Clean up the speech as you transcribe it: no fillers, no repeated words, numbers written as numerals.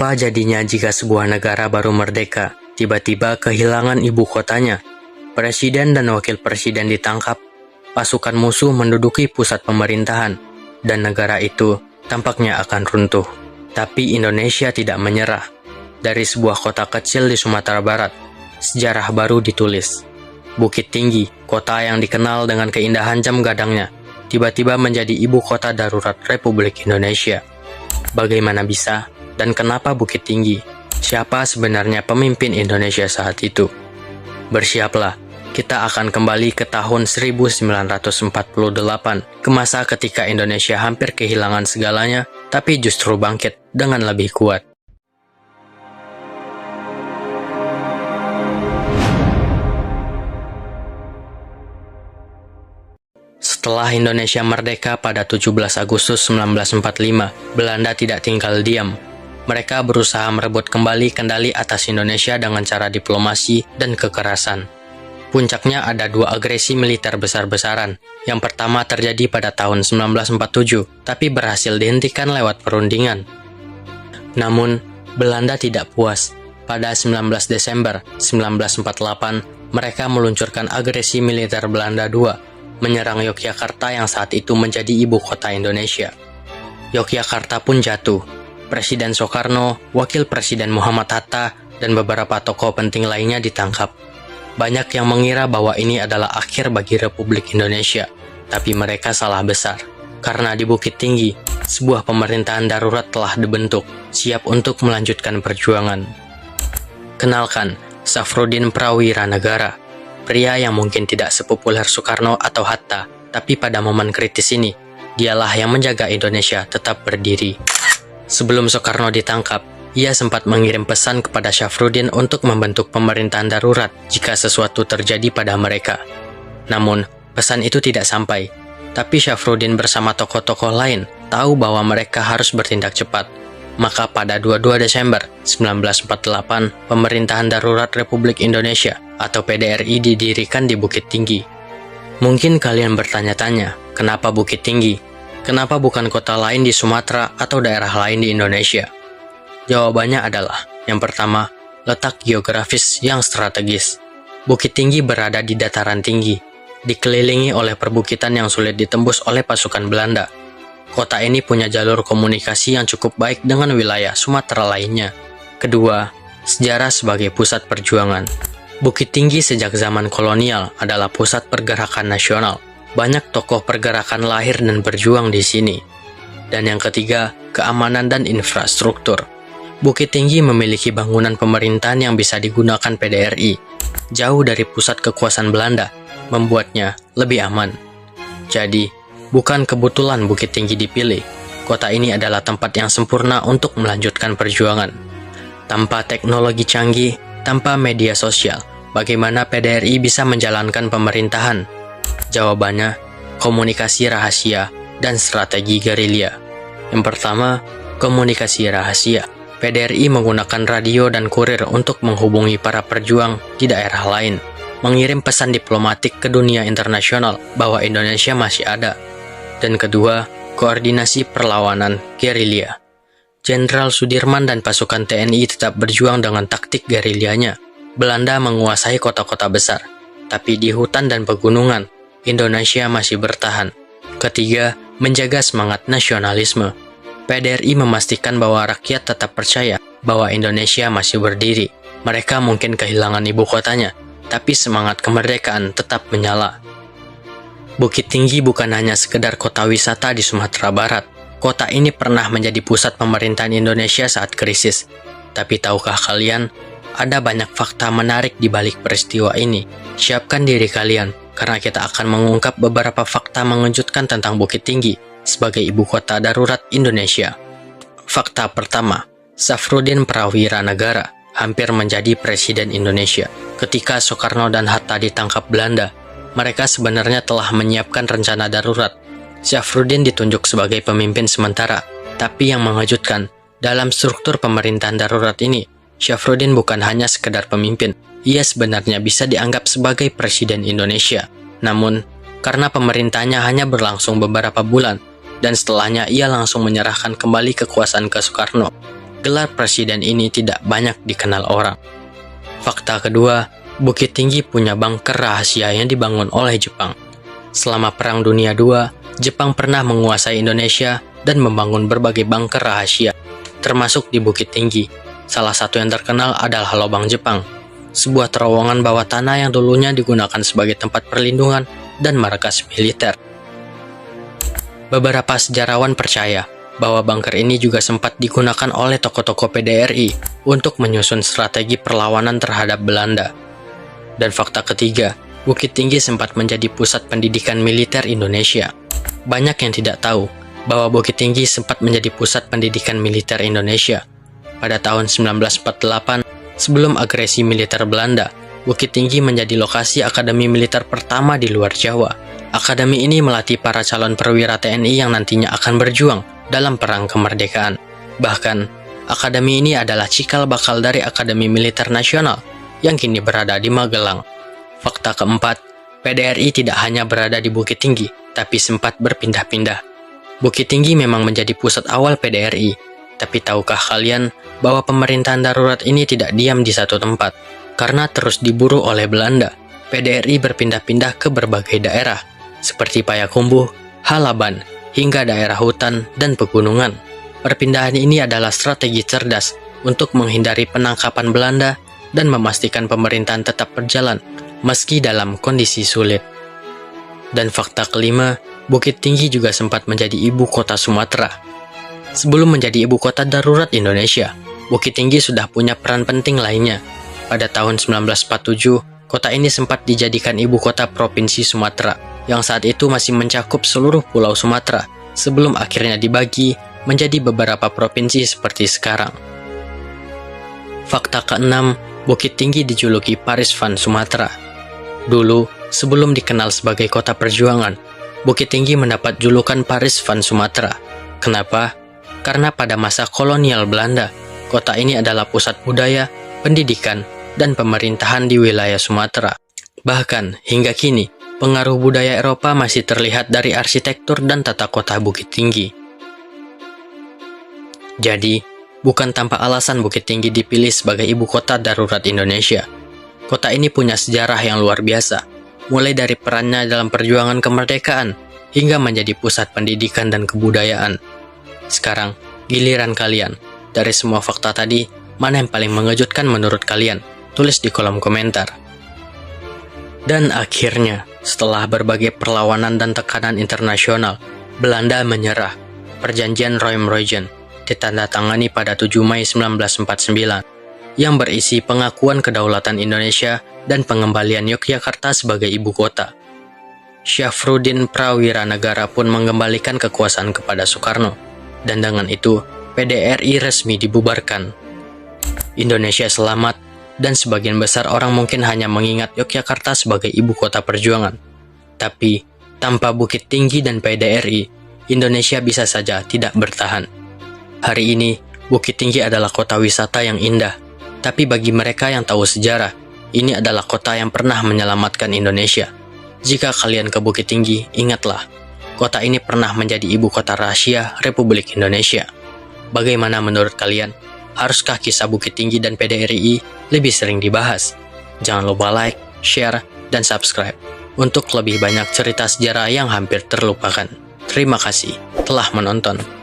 Apa jadinya jika sebuah negara baru merdeka, tiba-tiba kehilangan ibu kotanya? Presiden dan wakil presiden ditangkap, pasukan musuh menduduki pusat pemerintahan, dan negara itu tampaknya akan runtuh. Tapi Indonesia tidak menyerah. Dari sebuah kota kecil di Sumatera Barat, sejarah baru ditulis. Bukit Tinggi, kota yang dikenal dengan keindahan jam gadangnya, tiba-tiba menjadi ibu kota darurat Republik Indonesia. Bagaimana bisa? Dan kenapa Bukit Tinggi? Siapa sebenarnya pemimpin Indonesia saat itu? Bersiaplah, kita akan kembali ke tahun 1948, ke masa ketika Indonesia hampir kehilangan segalanya, tapi justru bangkit dengan lebih kuat. Setelah Indonesia merdeka pada 17 Agustus 1945, Belanda tidak tinggal diam. Mereka berusaha merebut kembali kendali atas Indonesia dengan cara diplomasi dan kekerasan. Puncaknya ada dua agresi militer besar-besaran. Yang pertama terjadi pada tahun 1947, tapi berhasil dihentikan lewat perundingan. Namun, Belanda tidak puas. Pada 19 Desember 1948, mereka meluncurkan agresi militer Belanda II, menyerang Yogyakarta yang saat itu menjadi ibu kota Indonesia. Yogyakarta pun jatuh. Presiden Soekarno, Wakil Presiden Muhammad Hatta, dan beberapa tokoh penting lainnya ditangkap. Banyak yang mengira bahwa ini adalah akhir bagi Republik Indonesia, tapi mereka salah besar. Karena di Bukit Tinggi, sebuah pemerintahan darurat telah dibentuk, siap untuk melanjutkan perjuangan. Kenalkan, Safrudin Prawira Negara, pria yang mungkin tidak sepopuler Soekarno atau Hatta, tapi pada momen kritis ini, dialah yang menjaga Indonesia tetap berdiri. Sebelum Soekarno ditangkap, ia sempat mengirim pesan kepada Safrudin untuk membentuk pemerintahan darurat jika sesuatu terjadi pada mereka. Namun, pesan itu tidak sampai. Tapi Safrudin bersama tokoh-tokoh lain tahu bahwa mereka harus bertindak cepat. Maka pada 22 Desember 1948, Pemerintahan Darurat Republik Indonesia atau PDRI didirikan di Bukit Tinggi. Mungkin kalian bertanya-tanya, kenapa Bukit Tinggi? Kenapa bukan kota lain di Sumatera atau daerah lain di Indonesia? Jawabannya adalah, yang pertama, letak geografis yang strategis. Bukit Tinggi berada di dataran tinggi, dikelilingi oleh perbukitan yang sulit ditembus oleh pasukan Belanda. Kota ini punya jalur komunikasi yang cukup baik dengan wilayah Sumatera lainnya. Kedua, sejarah sebagai pusat perjuangan. Bukit Tinggi sejak zaman kolonial adalah pusat pergerakan nasional. Banyak tokoh pergerakan lahir dan berjuang di sini. Dan yang ketiga, keamanan dan infrastruktur. Bukit Tinggi memiliki bangunan pemerintahan yang bisa digunakan PDRI, jauh dari pusat kekuasaan Belanda, membuatnya lebih aman. Jadi, bukan kebetulan Bukit Tinggi dipilih. Kota ini adalah tempat yang sempurna untuk melanjutkan perjuangan. Tanpa teknologi canggih, tanpa media sosial, bagaimana PDRI bisa menjalankan pemerintahan? Jawabannya, komunikasi rahasia dan strategi gerilya. Yang pertama, komunikasi rahasia. PDRI menggunakan radio dan kurir untuk menghubungi para perjuang di daerah lain, mengirim pesan diplomatik ke dunia internasional bahwa Indonesia masih ada. Dan kedua, koordinasi perlawanan gerilya. Jenderal Sudirman dan pasukan TNI tetap berjuang dengan taktik gerilyanya. Belanda menguasai kota-kota besar, tapi di hutan dan pegunungan, Indonesia masih bertahan. Ketiga, menjaga semangat nasionalisme. PDRI memastikan bahwa rakyat tetap percaya bahwa Indonesia masih berdiri. Mereka mungkin kehilangan ibu kotanya, tapi semangat kemerdekaan tetap menyala. Bukit Tinggi bukan hanya sekedar kota wisata di Sumatera Barat. Kota ini pernah menjadi pusat pemerintahan Indonesia saat krisis. Tapi tahukah kalian, ada banyak fakta menarik di balik peristiwa ini. Siapkan diri kalian, karena kita akan mengungkap beberapa fakta mengejutkan tentang Bukit Tinggi sebagai ibu kota darurat Indonesia. Fakta pertama, Safrudin Prawira Negara hampir menjadi presiden Indonesia. Ketika Soekarno dan Hatta ditangkap Belanda, mereka sebenarnya telah menyiapkan rencana darurat. Safrudin ditunjuk sebagai pemimpin sementara, tapi yang mengejutkan, dalam struktur pemerintahan darurat ini, Safrudin bukan hanya sekedar pemimpin, ia sebenarnya bisa dianggap sebagai presiden Indonesia. Namun, karena pemerintahnya hanya berlangsung beberapa bulan, dan setelahnya ia langsung menyerahkan kembali kekuasaan ke Soekarno. gelar presiden ini tidak banyak dikenal orang. Fakta kedua, Bukit Tinggi punya bunker rahasia yang dibangun oleh Jepang. Selama Perang Dunia II, Jepang pernah menguasai Indonesia dan membangun berbagai bunker rahasia, termasuk di Bukit Tinggi. Salah satu yang terkenal adalah Lobang Jepang, sebuah terowongan bawah tanah yang dulunya digunakan sebagai tempat perlindungan dan markas militer. Beberapa sejarawan percaya bahwa bunker ini juga sempat digunakan oleh tokoh-tokoh PDRI untuk menyusun strategi perlawanan terhadap Belanda. Dan fakta ketiga, Bukit Tinggi sempat menjadi pusat pendidikan militer Indonesia. Banyak yang tidak tahu bahwa Bukit Tinggi sempat menjadi pusat pendidikan militer Indonesia. Pada tahun 1948, sebelum agresi militer Belanda, Bukit Tinggi menjadi lokasi akademi militer pertama di luar Jawa. Akademi ini melatih para calon perwira TNI yang nantinya akan berjuang dalam perang kemerdekaan. Bahkan, akademi ini adalah cikal bakal dari Akademi Militer Nasional yang kini berada di Magelang. Fakta keempat, PDRI tidak hanya berada di Bukit Tinggi, tapi sempat berpindah-pindah. Bukit Tinggi memang menjadi pusat awal PDRI, tapi tahukah kalian bahwa pemerintahan darurat ini tidak diam di satu tempat? Karena terus diburu oleh Belanda, PDRI berpindah-pindah ke berbagai daerah, seperti Payakumbuh, Halaban, hingga daerah hutan dan pegunungan. Perpindahan ini adalah strategi cerdas untuk menghindari penangkapan Belanda dan memastikan pemerintahan tetap berjalan meski dalam kondisi sulit. Dan fakta kelima, Bukit Tinggi juga sempat menjadi ibu kota Sumatera. Sebelum menjadi ibu kota darurat Indonesia, Bukit Tinggi sudah punya peran penting lainnya. Pada tahun 1947, kota ini sempat dijadikan ibu kota Provinsi Sumatera, yang saat itu masih mencakup seluruh pulau Sumatera, sebelum akhirnya dibagi menjadi beberapa provinsi seperti sekarang. Fakta keenam, Bukit Tinggi dijuluki Paris van Sumatera. Dulu, sebelum dikenal sebagai kota perjuangan, Bukit Tinggi mendapat julukan Paris van Sumatera. Kenapa? Karena pada masa kolonial Belanda, kota ini adalah pusat budaya, pendidikan, dan pemerintahan di wilayah Sumatera. Bahkan, hingga kini, pengaruh budaya Eropa masih terlihat dari arsitektur dan tata kota Bukit Tinggi. Jadi, bukan tanpa alasan Bukit Tinggi dipilih sebagai ibu kota darurat Indonesia. Kota ini punya sejarah yang luar biasa, mulai dari perannya dalam perjuangan kemerdekaan, hingga menjadi pusat pendidikan dan kebudayaan. Sekarang, giliran kalian. Dari semua fakta tadi, mana yang paling mengejutkan menurut kalian? Tulis di kolom komentar. Dan akhirnya, setelah berbagai perlawanan dan tekanan internasional, Belanda menyerah. Perjanjian Roym-Roegen ditandatangani pada 7 Mei 1949 yang berisi pengakuan kedaulatan Indonesia dan pengembalian Yogyakarta sebagai ibu kota. Syafruddin Prawiranegara pun mengembalikan kekuasaan kepada Soekarno, dan dengan itu PDRI resmi dibubarkan. Indonesia selamat, dan sebagian besar orang mungkin hanya mengingat Yogyakarta sebagai ibu kota perjuangan. Tapi, tanpa Bukit Tinggi dan PDRI, Indonesia bisa saja tidak bertahan. Hari ini, Bukit Tinggi adalah kota wisata yang indah, tapi bagi mereka yang tahu sejarah, ini adalah kota yang pernah menyelamatkan Indonesia. Jika kalian ke Bukit Tinggi, ingatlah, kota ini pernah menjadi ibu kota rahasia Republik Indonesia. Bagaimana menurut kalian? Haruskah kisah Bukit Tinggi dan PDRI lebih sering dibahas? Jangan lupa like, share, dan subscribe untuk lebih banyak cerita sejarah yang hampir terlupakan. Terima kasih telah menonton.